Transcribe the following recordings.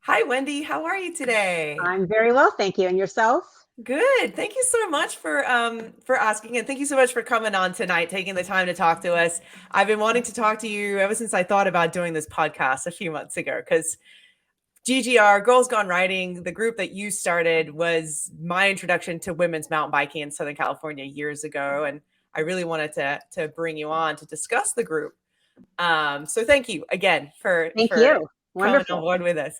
Hi, Wendy. How are you today? I'm very well, thank you. And yourself? Good. Thank you so much for asking, and thank you so much for coming on tonight, taking the time to talk to us. I've been wanting to talk to you ever since I thought about doing this podcast a few months ago because GGR, Girls Gone Riding, the group that you started was my introduction to women's mountain biking in Southern California years ago, and I really wanted to bring you on to discuss the group. So thank you again for Thank for you. coming on Wonderful. board with us.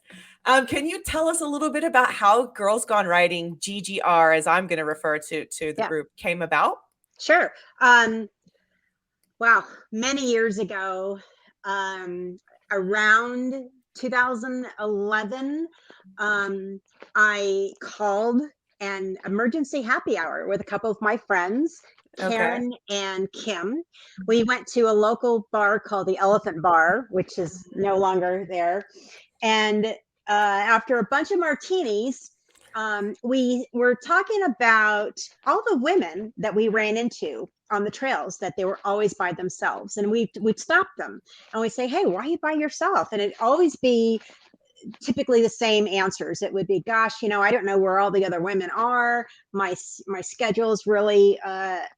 Can you tell us a little bit about how Girls Gone Riding GGR, as I'm going to refer to the Yeah, group, came about? sure. Wow, many years ago, around 2011, I called an emergency happy hour with a couple of my friends, Okay. Karen and Kim. We went to a local bar called the Elephant Bar, which is no longer there. And after a bunch of martinis, we were talking about all the women that we ran into on the trails, that they were always by themselves, and we'd stop them and we say, hey, why are you by yourself? And it'd always be typically the same answers. It would be, gosh, I don't know where all the other women are. My schedule is really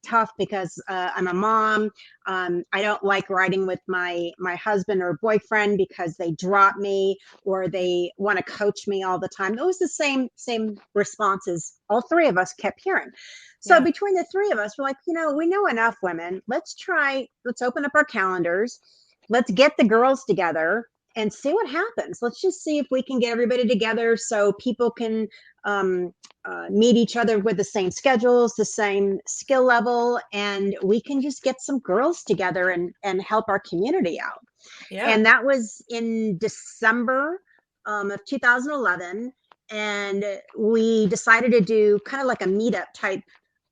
tough because I'm a mom. I don't like riding with my husband or boyfriend because they drop me or they want to coach me all the time. Those are the same responses all three of us kept hearing. So Yeah. between the three of us, we're like, we know enough women. Let's open up our calendars. Let's get the girls together and see what happens. Let's just see if we can get everybody together so people can meet each other with the same schedules, the same skill level, and we can just get some girls together and help our community out. Yeah. And that was in December of 2011. And we decided to do kind of like a meetup type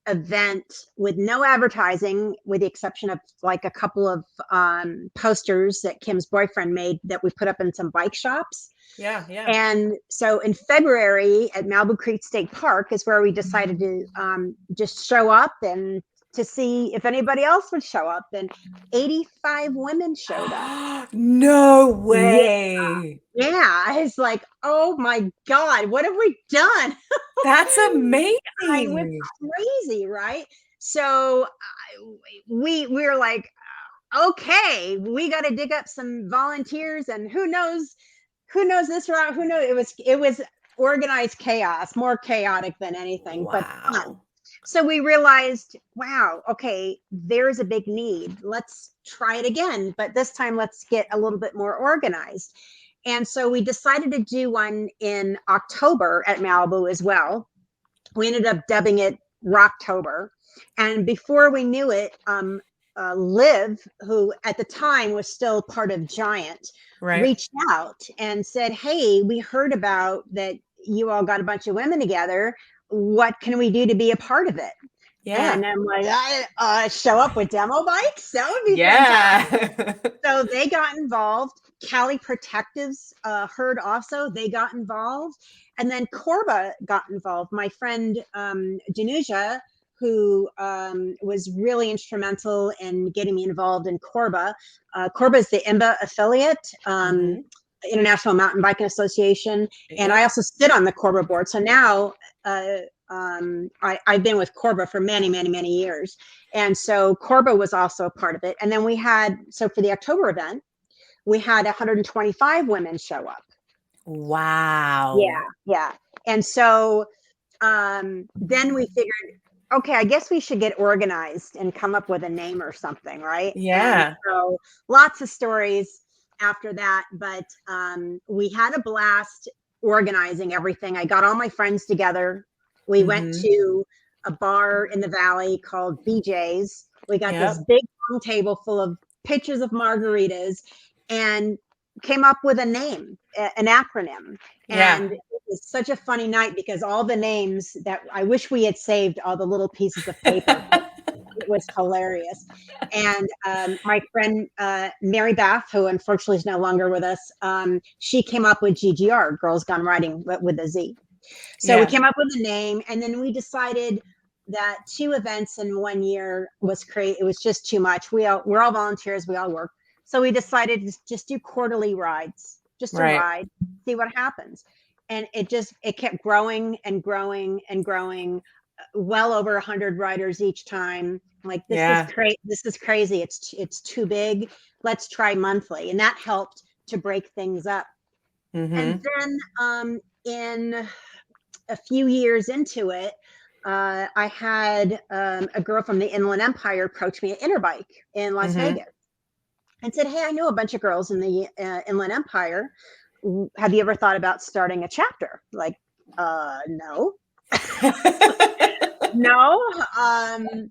event with no advertising, with the exception of like a couple of posters that Kim's boyfriend made that we put up in some bike shops. Yeah. Yeah. And so in February at Malibu Creek State Park is where we decided to just show up and to see if anybody else would show up. And 85 women showed up. No Yeah. way. Yeah. It's like, oh my God, what have we done? That's I was amazing. crazy, right? So we were like, okay, we got to dig up some volunteers, and who knows this route? Who knows? It was organized chaos, more chaotic than anything, but fun. Wow. So we realized, wow, okay, there's a big need. Let's try it again, but this time let's get a little bit more organized. And so we decided to do one in October at Malibu as well. We ended up dubbing it Rocktober. And before we knew it, Liv, who at the time was still part of Giant, Right. reached out and said, hey, we heard about that you all got a bunch of women together. What can we do to be a part of it? Yeah. And I'm like, I show up with demo bikes. That would be fantastic. Yeah. So they got involved. Cali Protectives heard also, they got involved. And then Corba got involved. My friend Danuja, who was really instrumental in getting me involved in Corba. Corba is the IMBA affiliate, Hmm. International Mountain Biking Association. And I Yep. also sit on the Corba board. So now I've been with Corba for many, many, many years. And so Corba was also a part of it. And then so for the October event, we had 125 women show up. Yeah, Wow. yeah. And so then we figured, okay, I guess we should get organized and come up with a name or something, right? And Yeah. so lots of stories after that, but we had a blast organizing everything. I got all my friends together. We went Hmm. to a bar in the valley called BJ's. We got this Yep. big long table full of pictures of margaritas and came up with a name, an acronym. Yeah. And it was such a funny night because all the names that I wish we had saved all the little pieces of paper. It was hilarious. And my friend Mary Beth, who unfortunately is no longer with us, she came up with GGR, Girls Gone Riding, with a Z. So we Yeah. came up with a name, and then we decided that 2 events in 1 year was crazy. It was just too much. We're all volunteers. We all work. So we decided to just do quarterly rides. just to Right. ride, see what happens. And it kept growing and growing and growing, well over 100 riders each time. Like, Yeah. this is crazy. It's too big. Let's try monthly. And that helped to break things up. And Mm-hmm. then in a few years into it, I had a girl from the Inland Empire approach me at Interbike in Las Mm-hmm. Vegas and said, "Hey, I know a bunch of girls in the Inland Empire. Have you ever thought about starting a chapter?" Like, no, no.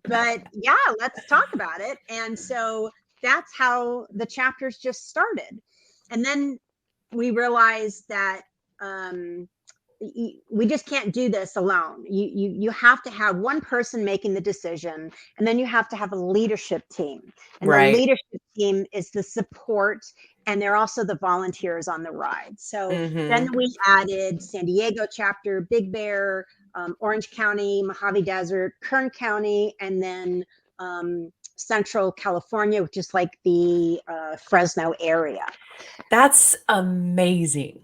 But yeah, let's talk about it. And so that's how the chapters just started. And then we realized that we just can't do this alone. You have to have one person making the decision, and then you have to have a leadership team. And the Right. leadership team is the support, and they're also the volunteers on the ride. So then Mm-hmm. we added San Diego chapter, Big Bear, Orange County, Mojave Desert, Kern County, and then Central California, which is like the Fresno area. That's amazing.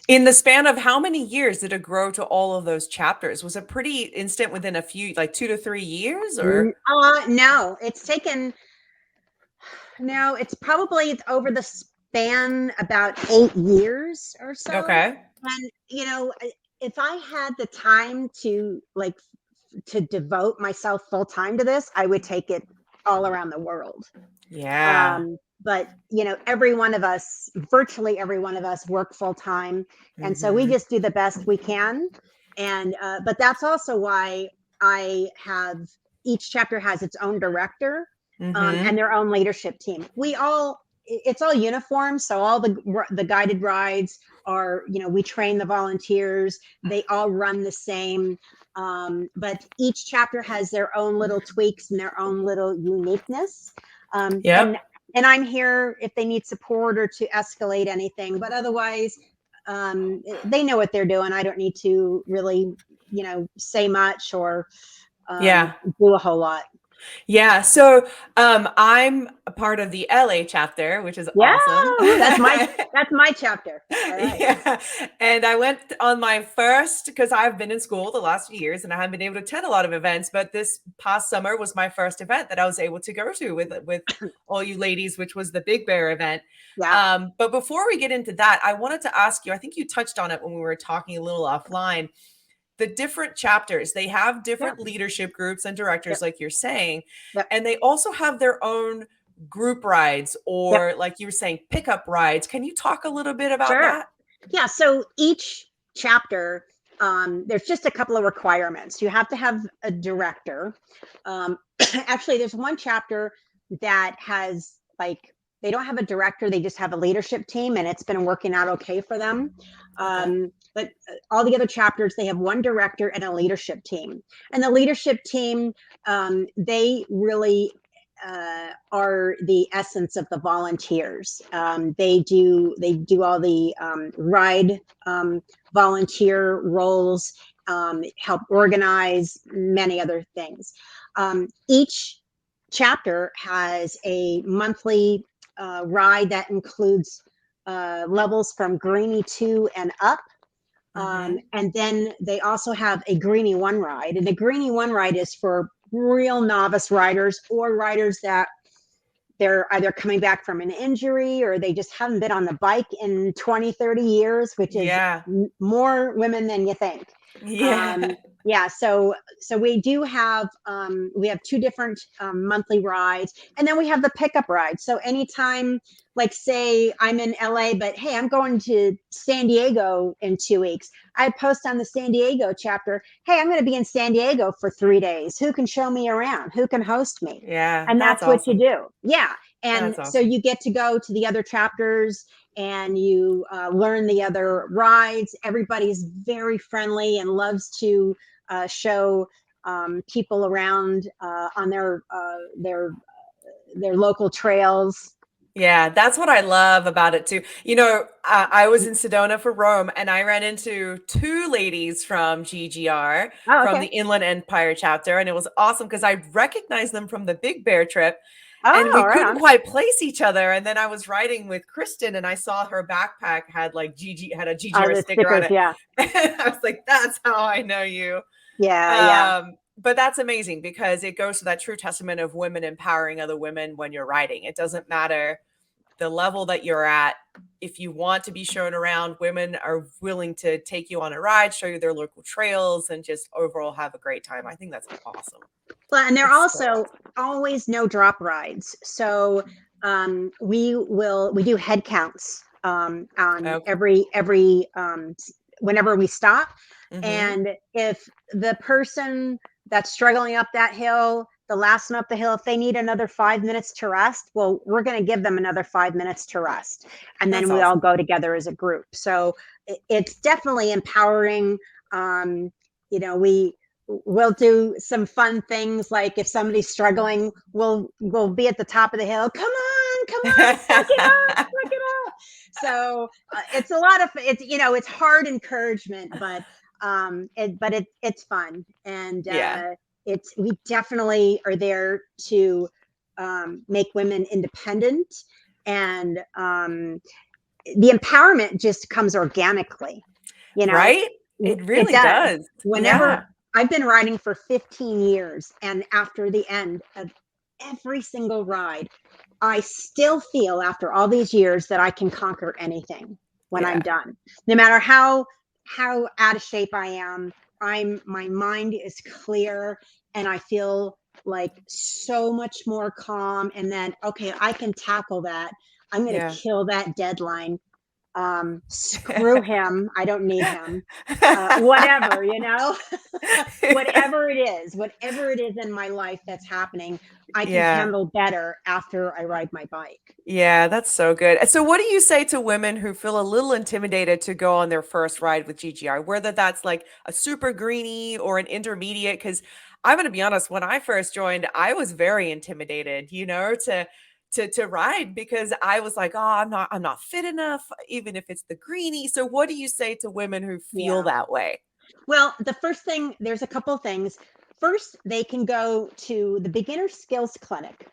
In the span of how many years did it grow to all of those chapters? Was it pretty instant within a few, like 2 to 3 years, or? No, it's probably over the span about 8 years or so. Okay. And if I had the time to devote myself full time to this, I would take it all around the world. Yeah. But every one of us, virtually every one of us, work full time, and so we Mm-hmm. just do the best we can. And but that's also why I have each chapter has its own director Mm-hmm. and their own leadership team. It's all uniform, so all the guided rides are, we train the volunteers. They all run the same. But each chapter has their own little tweaks and their own little uniqueness. Yep. And I'm here if they need support or to escalate anything. But otherwise, they know what they're doing. I don't need to really, say much or Yeah. do a whole lot. Yeah. So I'm a part of the LA chapter, which is Yeah, awesome. that's my chapter. All right. Yeah. And I went on my first, because I've been in school the last few years and I haven't been able to attend a lot of events, but this past summer was my first event that I was able to go to with all you ladies, which was the Big Bear event. Yeah. But before we get into that, I wanted to ask you, I think you touched on it when we were talking a little offline. The different chapters, they have different leadership groups and directors, Yep. like you're saying, Yep. and they also have their own group rides, Yep. or like you were saying, pickup rides. Can you talk a little bit about Sure. that? Yeah. So each chapter, there's just a couple of requirements. You have to have a director. Actually, there's one chapter that has they don't have a director, they just have a leadership team, and it's been working out okay for them. But all the other chapters, they have one director and a leadership team. And the leadership team, they really are the essence of the volunteers. They do all the ride volunteer roles, help organize many other things. Each chapter has a monthly ride that includes levels from Greenie 2 and up. And then they also have a Greenie 1 ride. And the Greenie 1 ride is for real novice riders or riders that they're either coming back from an injury or they just haven't been on the bike in 20, 30 years, which is more women than you think. Yeah. So we do have, we have two different monthly rides, and then we have the pickup ride. So anytime, like say I'm in LA, but hey, I'm going to San Diego in 2 weeks. I post on the San Diego chapter, hey, I'm going to be in San Diego for 3 days. Who can show me around? Who can host me? Yeah. And that's what awesome. you do. Yeah. And That's awesome. So you get to go to the other chapters and you learn the other rides. Everybody's very friendly and loves to show people around on their local trails. Yeah, that's what I love about it too. I was in Sedona for Rome, and I ran into 2 ladies from GGR, from the Inland Empire chapter, and it was awesome because I recognized them from the Big Bear trip. and we Oh, right couldn't on. quite place each other. And then I was riding with Kristen, and I saw her backpack had like had a Oh, GGR the sticker on stickers. it. Yeah. I was like, that's how I know you. Yeah. Yeah. But that's amazing because it goes to that true testament of women empowering other women when you're riding. It doesn't matter the level that you're at. If you want to be shown around, women are willing to take you on a ride, show you their local trails, and just overall have a great time. I think that's awesome. Well, and they're It's so also awesome. always no drop rides. So we do head counts on Okay. every whenever we stop. Mm-hmm. And if the person that's struggling up that hill, the last one up the hill, if they need another 5 minutes to rest, well, we're going to give them another 5 minutes to rest. And That's then we all awesome. go together as a group. So it's definitely empowering. Um, we'll do some fun things, like if somebody's struggling, we'll be at the top of the hill. Come on, suck it up, suck it up. So it's a lot of it's hard encouragement, but it's fun. And Yeah. it's we definitely are there to make women independent. And the empowerment just comes organically, you know. Right? It It really does. does. Whenever Yeah. I've been riding for 15 years, and after the end of every single ride, I still feel after all these years that I can conquer anything when I'm Yeah. done. No matter how out of shape I am, my mind is clear, and I feel like so much more calm, and then okay, I can tackle that. I'm going to Yeah. kill that deadline. Screw him. I don't need him. Whatever, whatever it is in my life that's happening, I can Yeah. handle better after I ride my bike. Yeah, that's so good. So what do you say to women who feel a little intimidated to go on their first ride with GGR, whether that's like a super greenie or an intermediate? Because I'm going to be honest, when I first joined, I was very intimidated, to ride because I was like, oh, I'm not fit enough, even if it's the greenie. So what do you say to women who feel Yeah. that way? Well, the first thing, there's a couple things. First, they can go to the Beginner Skills Clinic.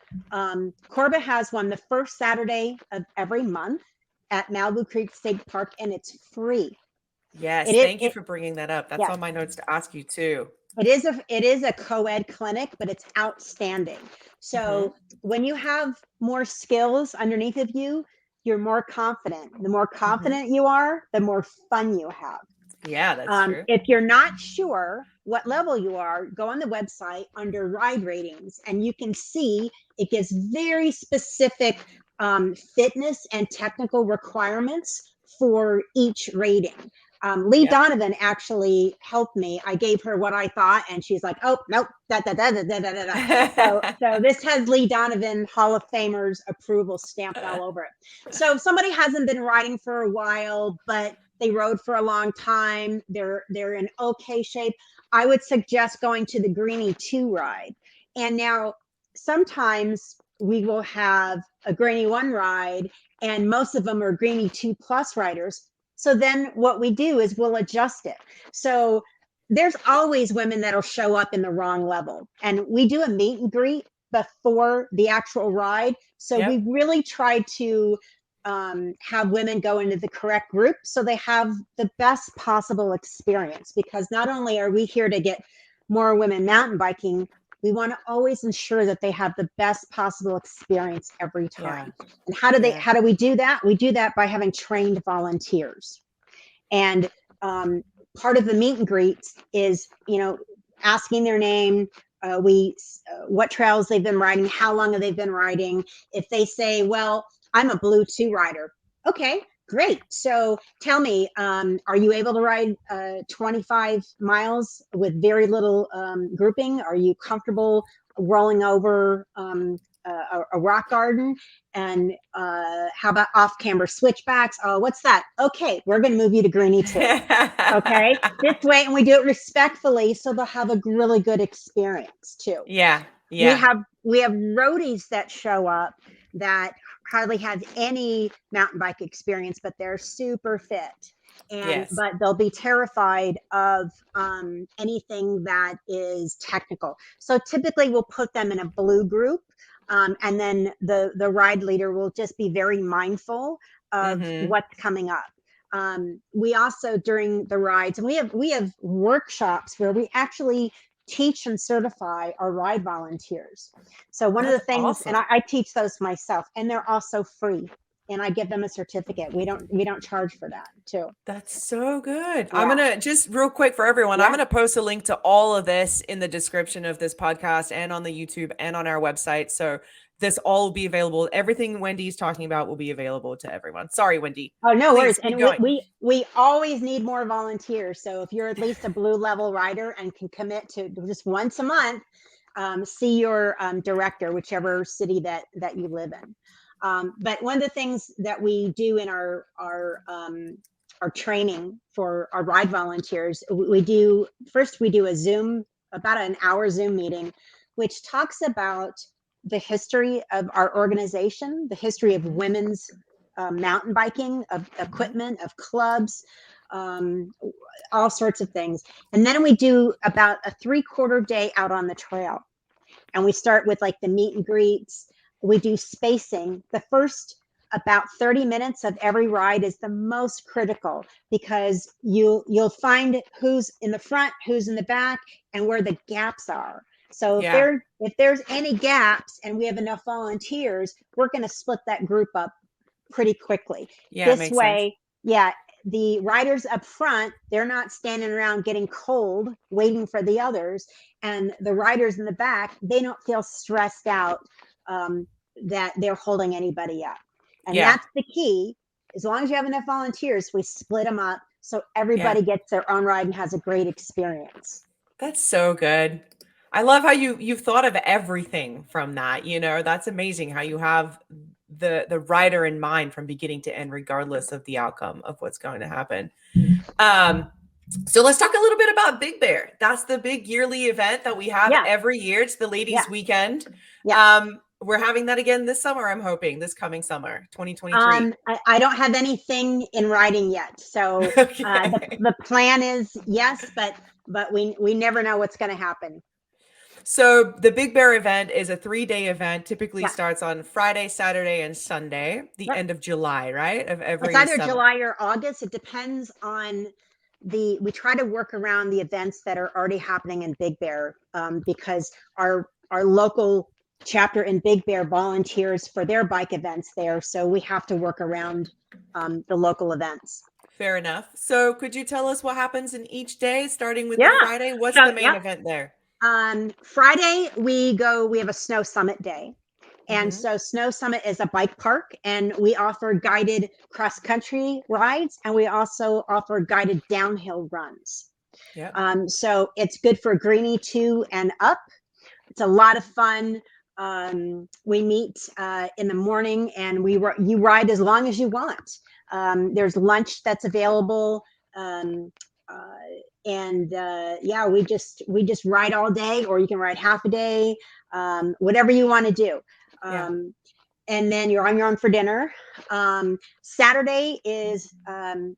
Corba has one the first Saturday of every month at Malibu Creek State Park, and it's free. Yes, It is, thank you for bringing that up. That's yeah, on my notes to ask you too. it is a co-ed clinic, but it's outstanding. Hmm. So when you have more skills underneath of you, you're more confident. The more Hmm. confident you are, the more fun you have. Yeah, that's true. If you're not sure what level you are, go on the website under ride ratings, and you can see it gives very specific fitness and technical requirements for each rating. Lee Yep. Donovan actually helped me. I gave her what I thought, and she's like, "Oh nope, da da da da da da da." So this has Lee Donovan Hall of Famers approval stamped all over it. So if somebody hasn't been riding for a while, but they rode for a long time, they're in okay shape, I would suggest going to the Greenie 2 ride. And now sometimes we will have a Greenie 1 ride, and most of them are Greenie 2 plus riders. So then what we do is we'll adjust it. So there's always women that'll show up in the wrong level, and we do a meet and greet before the actual ride. So we Yep. really try to have women go into the correct group so they have the best possible experience, because not only are we here to get more women mountain biking, we want to always ensure that they have the best possible experience every Yeah. time. And Yeah. how do we do that? We do that by having trained volunteers. And part of the meet and greet is asking their name, we what trails they've been riding, how long have they been riding. If they say, well, I'm a blue 2 rider, okay, great. So tell me, are you able to ride 25 miles with very little grouping? Are you comfortable rolling over a rock garden? And how about off camber switchbacks? Oh, what's that? Okay, we're going to move you to Greenie 2. Okay, this way, and we do it respectfully, so they'll have a really good experience too. Yeah. we Yeah. have we have roadies that show up that hardly have any mountain bike experience, but they're super fit, and Yes. but they'll be terrified of anything that is technical. So typically we'll put them in a blue group, And then the ride leader will just be very mindful of Mm-hmm. what's coming up. We also, during the rides, and we have workshops where we actually teach and certify our ride volunteers. So one of the That's things, and awesome. I teach those myself, and they're also free. And I give them a certificate. We don't charge for that too. That's so good. I'm Yeah. gonna just real quick for everyone, I'm Yeah. gonna post a link to all of this in the description of this podcast and on the YouTube and on our website. So this all will be available. Everything Wendy's talking about will be available to everyone. Sorry, Wendy. Oh, no Please worries. keep And going. we always need more volunteers. So if you're at least a blue level rider and can commit to just once a month, see your director, whichever city that you live in. But one of the things that we do in our training for our ride volunteers, we do a Zoom, about an hour Zoom meeting, which talks about the history of our organization, the history of women's mountain biking, of equipment, of clubs, all sorts of things. And then we do about a 3/4 day out on the trail. And we start with like the meet and greets. We do spacing. The first about 30 minutes of every ride is the most critical, because you'll find who's in the front, who's in the back, and where the gaps are. So Yeah. if there's any gaps and we have enough volunteers, we're going to split that group up pretty quickly. Yeah, it This makes sense. way, yeah, the riders up front, they're not standing around getting cold waiting for the others. And the riders in the back, they don't feel stressed out that they're holding anybody up. And Yeah. that's the key. As long as you have enough volunteers, we split them up so Yeah. everybody gets their own ride and has a great experience. That's so good. I love how you've thought of everything from that. You know, that's amazing how you have the rider in mind from beginning to end, regardless of the outcome of what's going to happen. So let's talk a little bit about Big Bear. That's the big yearly event that we have Yeah. every year. It's the Yeah. ladies' weekend. Yeah. We're having that again this summer, I'm hoping, this coming summer, 2023. I don't have anything in writing yet. So Okay. the plan is yes, but we never know what's going to happen. So the Big Bear event is a 3-day event, typically Yeah. starts on Friday, Saturday, and Sunday, the Yep. end of July, right? Of It's every either summer. July or August. It depends on we try to work around the events that are already happening in Big Bear, because our local chapter in Big Bear volunteers for their bike events there. So we have to work around the local events. Fair enough. So could you tell us what happens in each day, starting with the Yeah. Friday? What's So, the main yep. event there? Friday, we have a snow summit day. And Mhm. so Snow Summit is a bike park, and we offer guided cross country rides, and we also offer guided downhill runs. Yep. So it's good for Greenie 2 and up. It's a lot of fun. We meet in the morning, and you ride as long as you want. There's lunch that's available. Yeah, we just ride all day, or you can ride half a day, whatever you want to do. Yeah. And then you're on your own for dinner. Saturday is I'm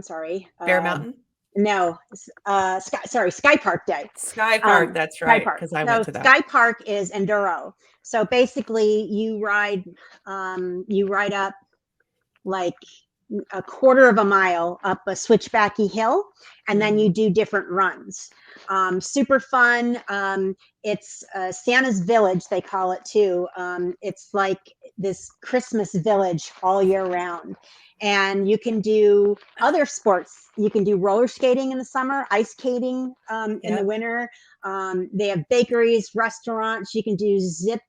sorry, Bear Mountain? no, Skypark day. Skypark, that's right, Skypark. because I So went to that. Skypark is enduro. So basically, you ride up like a 1/4 of a mile up a switchbacky hill, and then you do different runs. Super fun. It's Santa's Village, they call it too. It's like this Christmas village all year round. And you can do other sports. You can do roller skating in the summer, ice skating in the Yep. winter. They have bakeries, restaurants. You can do zip.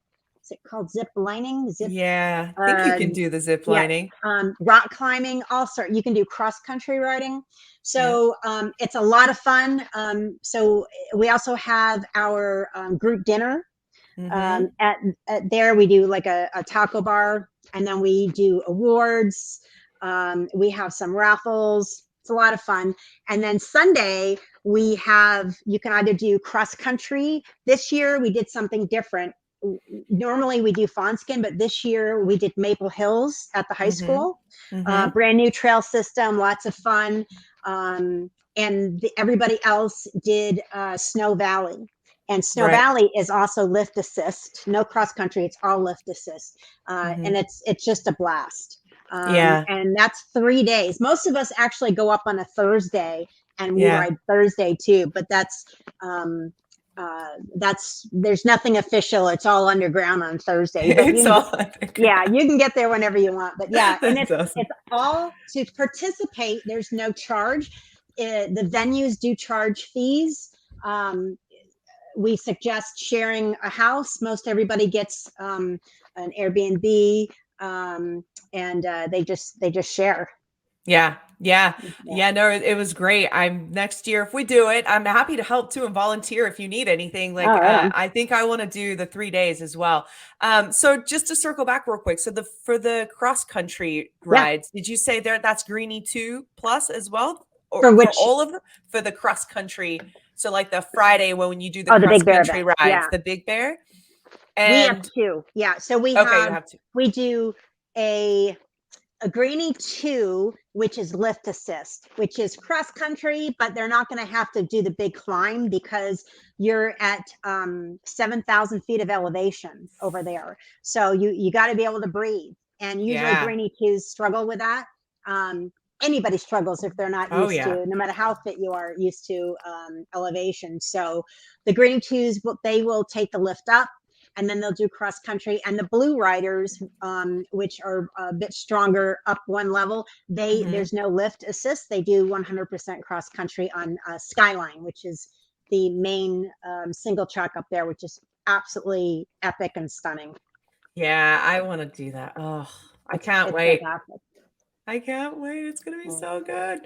Is it called zip lining? Yeah, I think you can do the zip Yeah, lining. rock climbing, all sorts. You can do cross country riding. Yeah. So it's a lot of fun. So we also have our group dinner Mhm. at there. We do like a taco bar, and then we do awards. We have some raffles. It's a lot of fun. And then Sunday you can either do cross country. This year we did something different. Normally we do Fawnskin, but this year we did Maple Hills at the high Mhm. school. Mhm. Brand new trail system, lots of fun. And everybody else did Snow Valley. And Snow Right. Valley is also lift assist, no cross country. It's all lift assist. And it's just a blast. Yeah. And that's 3 days. Most of us actually go up on a Thursday and we Yeah. ride Thursday too, but there's nothing official. It's all underground on Thursday, but It's all yeah, you can get there whenever you want, but yeah, and That's awesome. it's all to participate. There's no charge. The venues do charge fees. We suggest sharing a house. Most everybody gets an Airbnb, and they just share. Yeah. No, it was great. I'm next year if we do it, I'm happy to help too and volunteer if you need anything. Like Right. I think I want to do the 3 days as well. So just to circle back real quick, so for the cross country rides, did you say that's Greenie 2 plus as well, or for all of them for the cross country? So like the Friday when you do the cross country rides, the Big Bear. And we have 2. Yeah, so we have 2. We do a Greenie 2, which is lift assist, which is cross country, but they're not going to have to do the big climb because you're at 7,000 feet of elevation over there. So you got to be able to breathe. And usually Greenie 2s struggle with that. Anybody struggles if they're not used to, no matter how fit you are, used to elevation. So the Greenie 2s, they will take the lift up, and then they'll do cross country. And the blue riders, which are a bit stronger up one level, there's no lift assist. They do 100% cross country on Skyline, which is the main single track up there, which is absolutely epic and stunning. Yeah, I want to do that. Oh, I can't wait. I can't wait. It's going to be so good.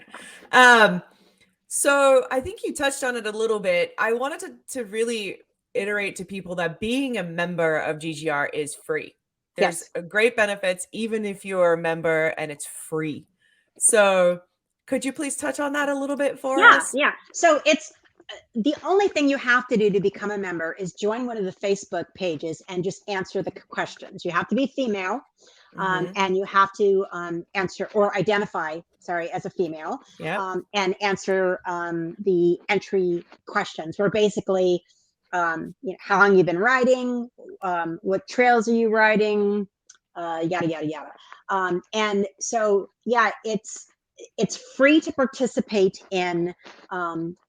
So I think you touched on it a little bit. I wanted to really iterate to people that being a member of GGR is free. There's great benefits, even if you're a member, and it's free. So could you please touch on that a little bit for us? Yeah. So it's the only thing you have to do to become a member is join one of the Facebook pages and just answer the questions. You have to be female. And you have to answer or identify, as a female, and answer the entry questions. Where basically, how long you've been riding, what trails are you riding, yada yada yada. And so, it's free to participate in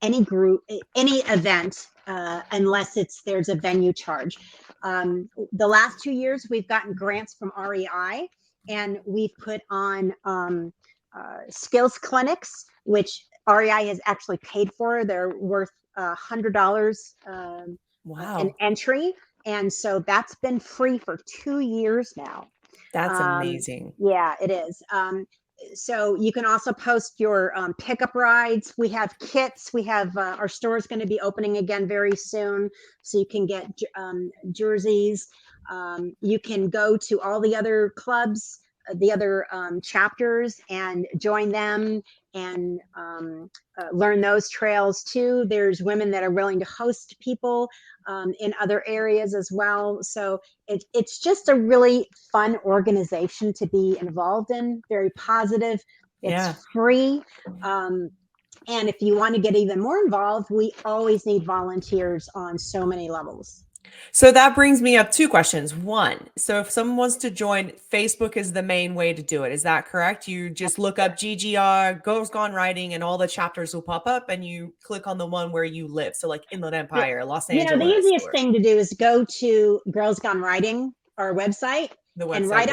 any group, any event, unless there's a venue charge. The last 2 years, we've gotten grants from REI, and we've put on skills clinics, which REI has actually paid for. They're worth $100 an entry. And so that's been free for 2 years now. That's amazing. Yeah, it is. So you can also post your pickup rides. We have kits. We have our store is going to be opening again very soon, so you can get jerseys. You can go to all the other clubs, the other chapters, and join them and learn those trails too. There's women that are willing to host people in other areas as well. So it's just a really fun organization to be involved in, very positive. It's free. And if you want to get even more involved, we always need volunteers on so many levels. So that brings me up 2 questions. 1, so if someone wants to join, Facebook is the main way to do it. Is that correct? You just look up GGR, Girlz Gone Riding, and all the chapters will pop up, and you click on the one where you live. So like Inland Empire, Los Angeles. The easiest thing to do is go to Girlz Gone Riding, our website, and right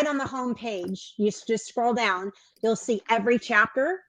on the home page, you just scroll down. You'll see every chapter.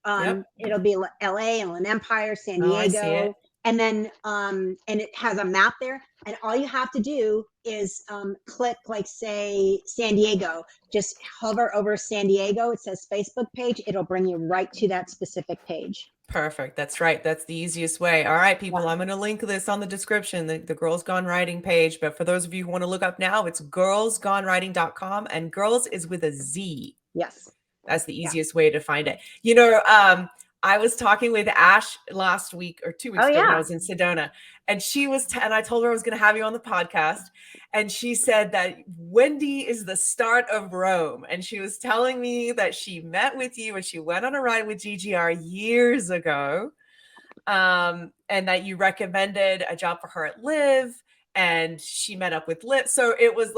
It'll be LA, Inland Empire, San Diego. And then, and it has a map there, and all you have to do is click, like, say, San Diego. Just hover over San Diego. It says Facebook page. It'll bring you right to that specific page. Perfect. That's right. That's the easiest way. All right, people, I'm going to link this on the description, the Girlz Gone Riding page. But for those of you who want to look up now, it's girlzgoneriding.com, and girls is with a Z. Yes. That's the easiest way to find it. I was talking with Ash last week or 2 weeks ago when I was in Sedona, and she was, and I told her I was going to have you on the podcast. And she said that Wendy is the start of Rome. And she was telling me that she met with you and she went on a ride with GGR years ago. and that you recommended a job for her at Live, and she met up with Liv. So it was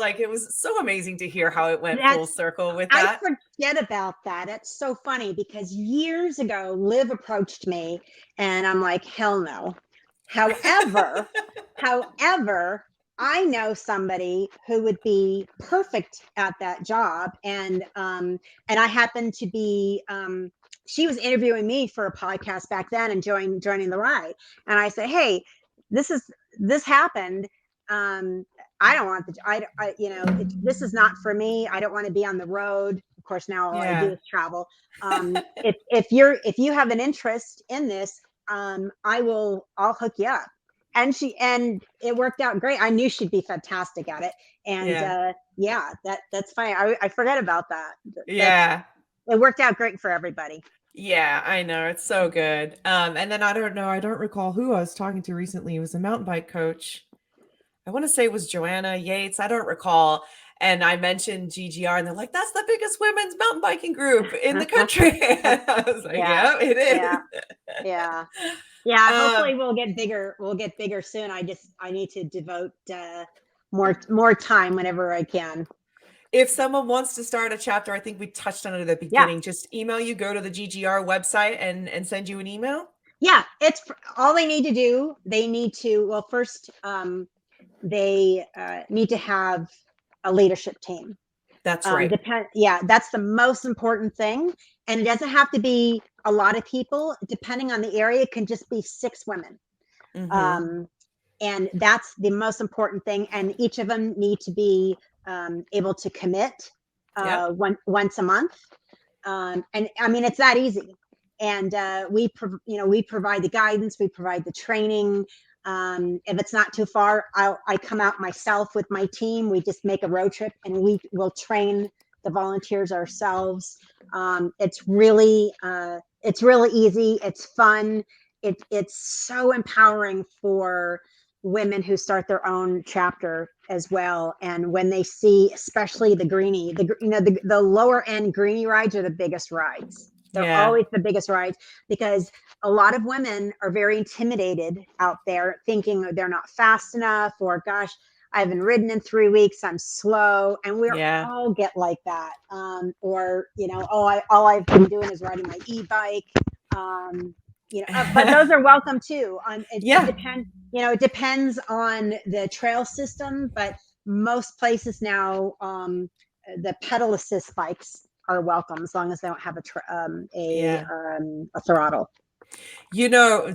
so amazing to hear how it went full circle with that. I forget about that. It's so funny because years ago, Liv approached me and I'm like, hell no. However, I know somebody who would be perfect at that job. And I happened to be, she was interviewing me for a podcast back then and joining the ride. And I said, hey, this happened. I don't want this is not for me. I don't want to be on the road. Of course, now all I do is travel. If you have an interest in this, I'll hook you up. And it worked out great. I knew she'd be fantastic at it. And that's fine. I forget about that. It worked out great for everybody. Yeah, I know. It's so good. And then I don't recall who I was talking to recently. It was a mountain bike coach. I want to say it was Joanna Yates. I don't recall. And I mentioned GGR and they're like, that's the biggest women's mountain biking group in the country. I was like, yeah, it is. Yeah. Hopefully we'll get bigger. We'll get bigger soon. I need to devote more time whenever I can. If someone wants to start a chapter, I think we touched on it at the beginning. Just email you, go to the GGR website and send you an email. Yeah, it's all they need to do. They need to, well, first, they need to have a leadership team. That's right. That's the most important thing. And it doesn't have to be a lot of people. Depending on the area, it can just be 6 women. Mm-hmm. And that's the most important thing. And each of them need to be able to commit once a month. And I mean, it's that easy. And we provide the guidance, we provide the training. If it's not too far, I come out myself with my team. We just make a road trip and we will train the volunteers ourselves. It's really easy. It's fun. It's so empowering for women who start their own chapter as well. And when they see, especially the greenie, the lower end greenie rides are the biggest rides. They're always the biggest rides because a lot of women are very intimidated out there thinking they're not fast enough or gosh, I haven't ridden in 3 weeks. I'm slow. And we all get like that. All I've been doing is riding my e-bike. But those are welcome too. It depends on the trail system, but most places now, the pedal assist bikes are welcome as long as they don't have a throttle.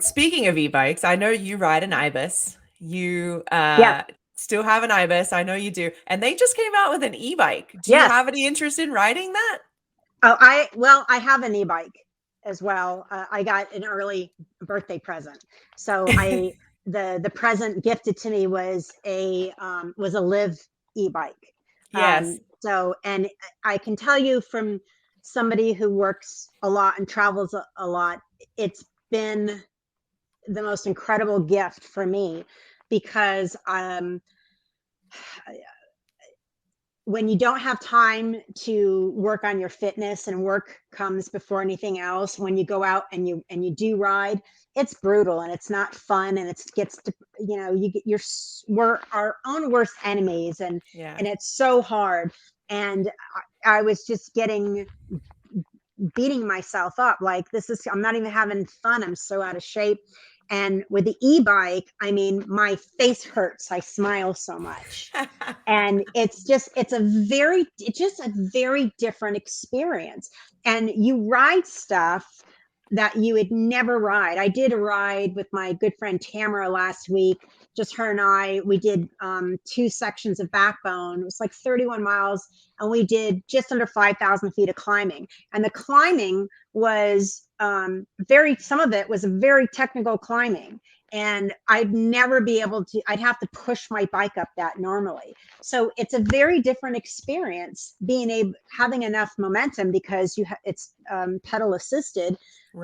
Speaking of e-bikes, I know you ride an Ibis. You still have an Ibis. I know you do. And they just came out with an e-bike. Do you have any interest in riding that? Oh, I have an e-bike as well. I got an early birthday present. So the present gifted to me was a Liv e-bike. Yes. And I can tell you from somebody who works a lot and travels a lot, it's been the most incredible gift for me because when you don't have time to work on your fitness and work comes before anything else, when you go out and you do ride, it's brutal and it's not fun and we're our own worst enemies and it's so hard. And I was just beating myself up like I'm not even having fun. I'm so out of shape. And with the e-bike, I mean, my face hurts. I smile so much. And it's a very different experience. And you ride stuff that you would never ride. I did a ride with my good friend Tamara last week. Just her and we did 2 sections of Backbone. It was like 31 miles. And we did just under 5,000 feet of climbing. And the climbing was some of it was very technical climbing. And I'd never be able to, I'd have to push my bike up that normally. So it's a very different experience having enough momentum because it's pedal assisted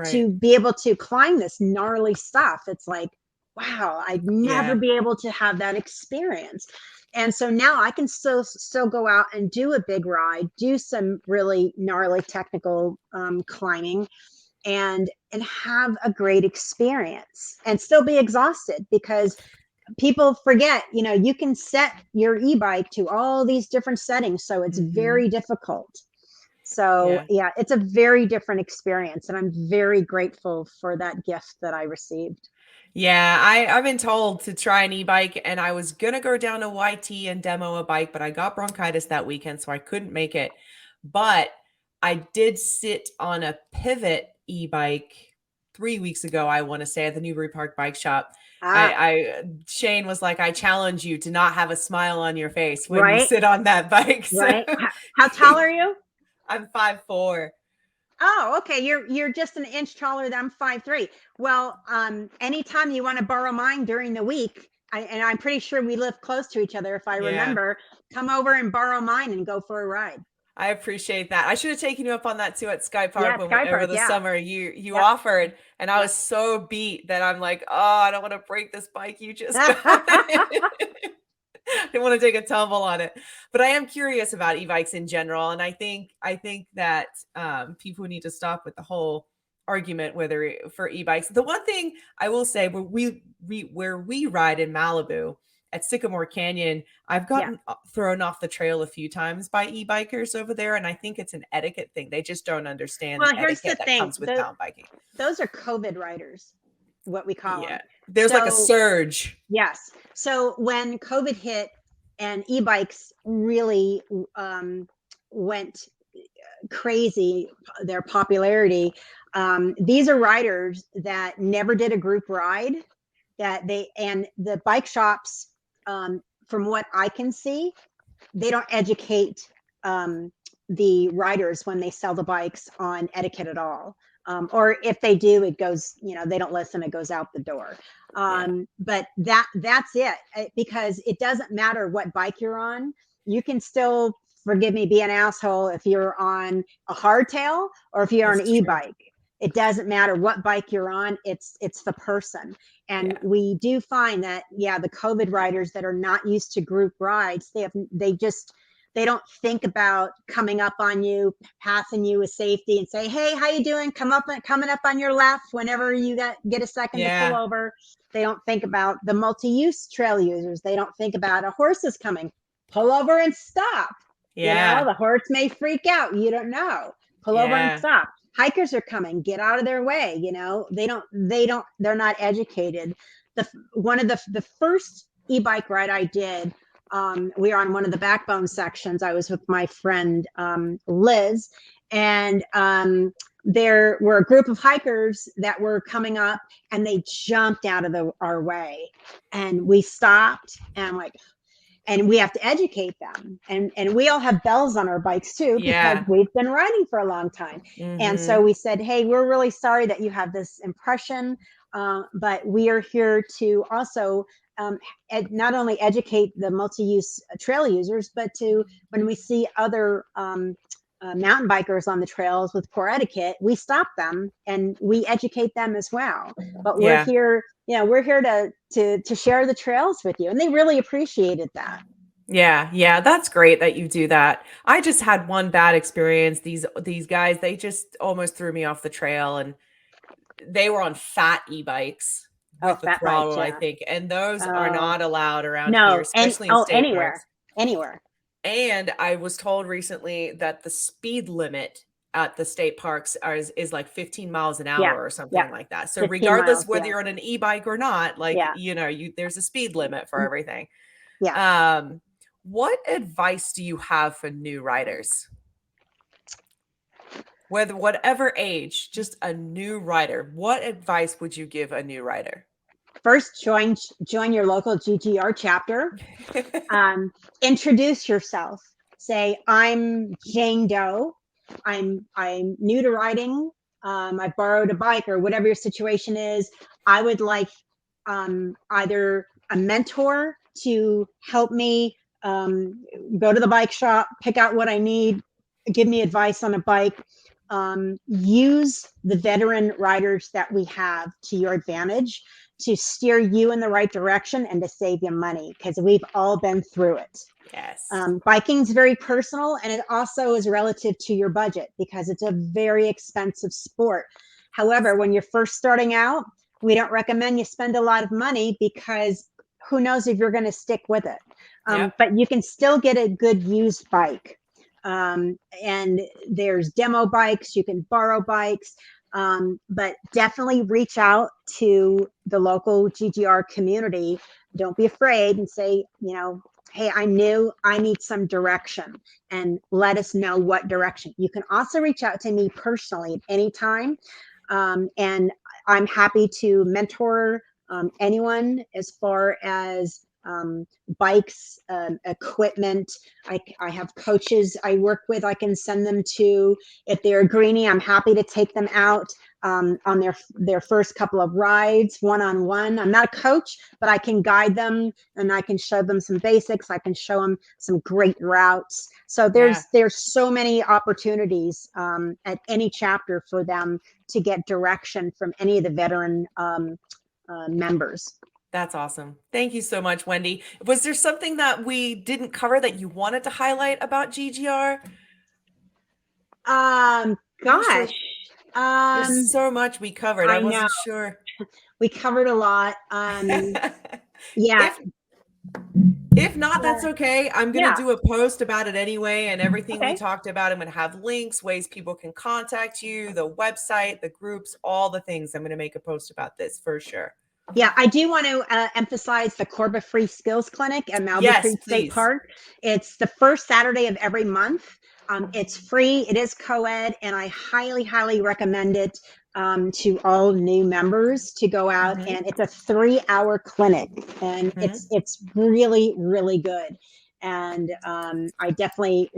to be able to climb this gnarly stuff. It's like, wow, I'd never be able to have that experience. And so now I can still go out and do a big ride, do some really gnarly technical climbing and have a great experience and still be exhausted, because people forget, you can set your e-bike to all these different settings, so it's very difficult. So yeah, it's a very different experience, and I'm very grateful for that gift that I received. Yeah, I've been told to try an e-bike, and I was gonna go down to YT and demo a bike, but I got bronchitis that weekend, so I couldn't make it. But I did sit on a Pivot e-bike 3 weeks ago, I want to say, at the Newbury Park Bike Shop. Shane was like, I challenge you to not have a smile on your face when you sit on that bike. So. How tall are you? I'm 5'4". Oh, okay. You're just an inch taller than I'm 5'3". Well, anytime you want to borrow mine during the week, and I'm pretty sure we live close to each other, if I remember, come over and borrow mine and go for a ride. I appreciate that. I should have taken you up on that too at Skypark over the summer. You offered, and I was so beat that I'm like, oh, I don't want to break this bike you just got. I don't want to take a tumble on it, but I am curious about e-bikes in general, and I think that people need to stop with the whole argument whether for e-bikes. The one thing I will say, where we ride in Malibu at Sycamore Canyon, I've gotten thrown off the trail a few times by e-bikers over there, and I think it's an etiquette thing. They just don't understand the etiquette that comes with mountain biking. Those are COVID riders, what we call them. There's like a surge. Yes. So when COVID hit and e-bikes really went crazy, their popularity, these are riders that never did a group ride, and the bike shops, from what I can see, they don't educate the riders when they sell the bikes on etiquette at all. Or if they do, it goes, they don't listen, it goes out the door. But that's it, because it doesn't matter what bike you're on. You can still, forgive me, be an asshole if you're on a hardtail or if you're on an e-bike. It doesn't matter what bike you're on. It's the person. And we do find that, the COVID riders that are not used to group rides, they don't think about coming up on you, passing you with safety and say, hey, how you doing? Coming up on your left whenever you get a second to pull over. They don't think about the multi-use trail users. They don't think about a horse is coming. Pull over and stop. The horse may freak out. You don't know. Pull over and stop. Hikers are coming. Get out of their way. They're not educated. One of the first e-bike ride I did, we were on one of the backbone sections. I was with my friend Liz, and there were a group of hikers that were coming up, and they jumped out of our way, and we stopped, and I'm like, and we have to educate them, and we all have bells on our bikes too, because we've been riding for a long time. And so we said, hey, we're really sorry that you have this impression, but we are here to also not only educate the multi-use trail users, but to, when we see other mountain bikers on the trails with poor etiquette, we stop them and we educate them as well. But we're here, we're here to share the trails with you, and they really appreciated that. Yeah, that's great that you do that. I just had one bad experience. These guys, they just almost threw me off the trail, and they were on fat e-bikes with the throttle, I think, and those are not allowed around here, especially in state parks. Anywhere. And I was told recently that the speed limit at the state parks is like 15 miles an hour or something like that. So regardless whether you're on an e-bike or not, like, there's a speed limit for everything. What advice do you have for new riders? Whatever age, just a new rider, what advice would you give a new rider? First, join your local GGR chapter. Introduce yourself. Say, I'm Jane Doe. I'm new to riding. I borrowed a bike, or whatever your situation is. I would like either a mentor to help me go to the bike shop, pick out what I need, give me advice on a bike. Use the veteran riders that we have to your advantage to steer you in the right direction and to save you money, because we've all been through it. Yes. Biking is very personal, and it also is relative to your budget, because it's a very expensive sport. However, when you're first starting out, we don't recommend you spend a lot of money because who knows if you're going to stick with it. Yep. But you can still get a good used bike. And there's demo bikes, you can borrow bikes, but definitely reach out to the local GGR community. Don't be afraid and say, hey, I'm new, I need some direction, and let us know what direction. You can also reach out to me personally at any time. And I'm happy to mentor anyone as far as bikes, equipment. I have coaches I work with. I can send them to. If they're a greenie, I'm happy to take them out on their first couple of rides, one-on-one. I'm not a coach, but I can guide them and I can show them some basics. I can show them some great routes. So there's so many opportunities at any chapter for them to get direction from any of the veteran members. That's awesome. Thank you so much, Wendy. Was there something that we didn't cover that you wanted to highlight about GGR? Gosh. There's so much we covered. I wasn't sure. We covered a lot. Yeah. If not, that's okay. I'm going to do a post about it anyway. And everything we talked about, I'm going to have links, ways people can contact you, the website, the groups, all the things. I'm going to make a post about this for sure. Yeah, I do want to emphasize the Corba Free Skills Clinic at Malibu Creek State Park. It's the first Saturday of every month. It's free. It is co-ed, and I highly, highly recommend it to all new members to go out. And it's a 3-hour clinic, and it's really, really good. And I definitely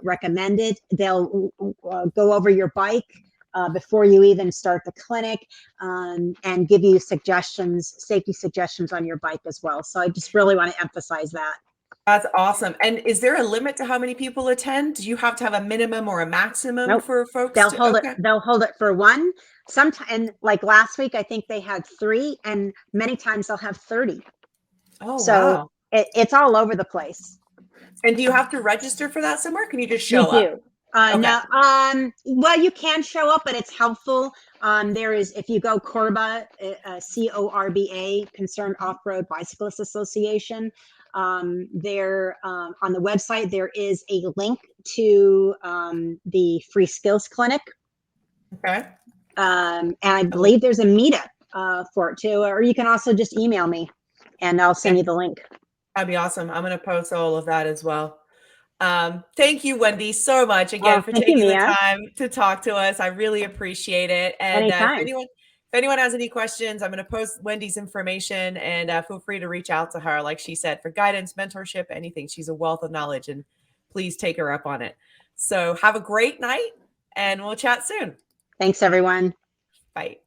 recommend it. They'll go over your bike before you even start the clinic, and give you safety suggestions on your bike as well. So I just really want to emphasize that. That's awesome. And is there a limit to how many people attend? Do you have to have a minimum or a maximum for folks? They'll hold it. They'll hold it for one. Sometimes, and like last week, I think they had 3, and many times they'll have 30. Oh, so wow. It's all over the place. And do you have to register for that somewhere? Can you just show up? You do. No. Well, you can show up, but it's helpful. There is, if you go Corba, CORBA, Concerned Off-Road Bicyclists Association. There on the website, there is a link to the Free Skills Clinic. Okay. And I believe there's a meetup for it too, or you can also just email me and I'll send you the link. That'd be awesome. I'm going to post all of that as well. Thank you, Wendy, so much again for taking the time to talk to us. I really appreciate it. And if anyone has any questions, I'm going to post Wendy's information, and feel free to reach out to her, like she said, for guidance, mentorship, anything. She's a wealth of knowledge, and please take her up on it. So have a great night, and we'll chat soon. Thanks, everyone. Bye.